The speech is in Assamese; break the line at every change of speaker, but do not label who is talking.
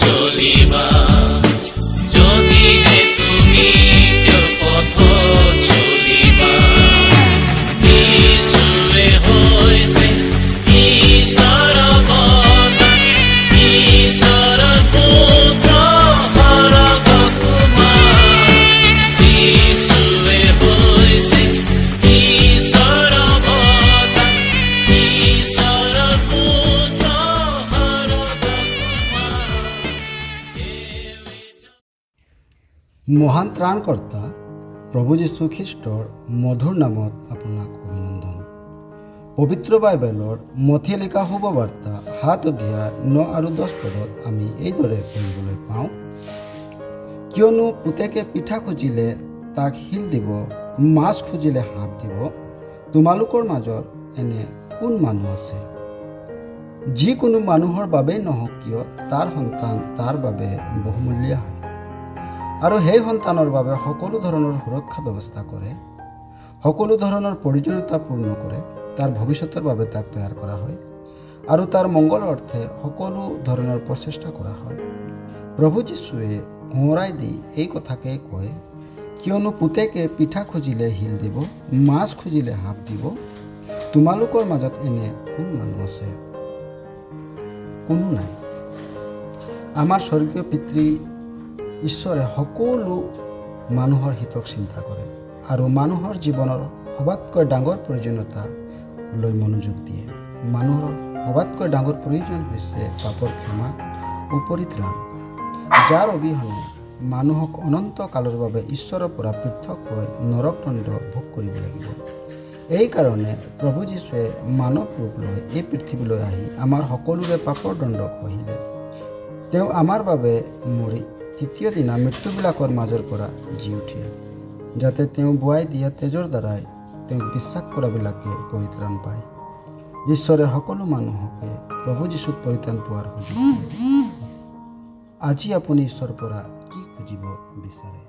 চলিবা যদিহে তুমি তেওঁৰ পথ চলিবা যিশুৱে হৈছে ঈশ্বৰৰ অৱতাৰ ঈশ্বৰৰ পুত্ৰ সৰগ কুমাৰ যিশুৱে হৈছে ঈশ্বৰৰ অৱতাৰ ঈশ্বৰৰ পুত্ৰ সৰগ কুমাৰ।
মহান ত্ৰাণকৰ্তা প্ৰভু যীশু খ্ৰীষ্টৰ মধুৰ নামত আপোনাক অভিনন্দন। পবিত্ৰ বাইবেলৰ মথি লিখা শুভবাৰ্তা 7 অধ্যায় 9 আৰু 10 পদত আমি এইদৰে পঢ়িবলৈ পাওঁ, কিয়নো পুতেকে পিঠা খুজিলে তাক শিল দিব, মাছ খুজিলে সাপ দিব। তোমালোকৰ মাজত এনে কোন মানুহ আছে? যিকোনো মানুহৰ বাবেই নহওক কিয় তাৰ সন্তান তাৰ বাবে বহুমূলীয়া হয় আৰু সেই সন্তানৰ বাবে সকলো ধৰণৰ সুৰক্ষা ব্যৱস্থা কৰে, সকলো ধৰণৰ প্ৰয়োজনীয়তা পূৰ্ণ কৰে, তাৰ ভৱিষ্যতৰ বাবে তাক তৈয়াৰ কৰা হয় আৰু তাৰ মংগলৰ অৰ্থে সকলো ধৰণৰ প্ৰচেষ্টা কৰা হয়। প্ৰভু যীশুৱে সোঁৱৰাই দি এই কথাকেই কয়, কিয়নো পুতেকে পিঠা খুজিলে শিল দিব, মাছ খুজিলে সাপ দিব। তোমালোকৰ মাজত এনে কোন মানুহ আছে? কোনো নাই। আমাৰ স্বৰ্গীয় পিতৃ ঈশ্বৰে সকলো মানুহৰ হিতক চিন্তা কৰে আৰু মানুহৰ জীৱনৰ সবাতকৈ ডাঙৰ প্ৰয়োজনীয়তা লৈ মনোযোগ দিয়ে। মানুহৰ সবাতকৈ ডাঙৰ প্ৰয়োজন হৈছে পাপৰ ক্ষমা ও পৰিত্ৰাণ, যাৰ অবিহনে মানুহক অনন্ত কালৰ বাবে ঈশ্বৰৰ পৰা পৃথক হৈ নৰকদণ্ড ভোগ কৰিব লাগিব। এই কাৰণে প্ৰভু যীশুৱে মানৱ ৰূপ লৈ এই পৃথিৱীলৈ আহি আমাৰ সকলোৰে পাপৰ দণ্ড সহিলে। তেওঁ আমাৰ বাবে মৰি তৃতীয় দিনা মৃত্যুবিলাকৰ মাজৰ পৰা জি উঠিল, যাতে তেওঁ বোৱাই দিয়া তেজৰ দ্বাৰাই তেওঁক বিশ্বাস কৰাবিলাকে পৰিত্ৰাণ পায়। ঈশ্বৰে সকলো মানুহকে প্ৰভু যীশুত পৰিত্ৰাণ পোৱাৰ সুযোগ দিয়ে। আজি আপুনি ঈশ্বৰৰ পৰা কি খুজিব বিচাৰে?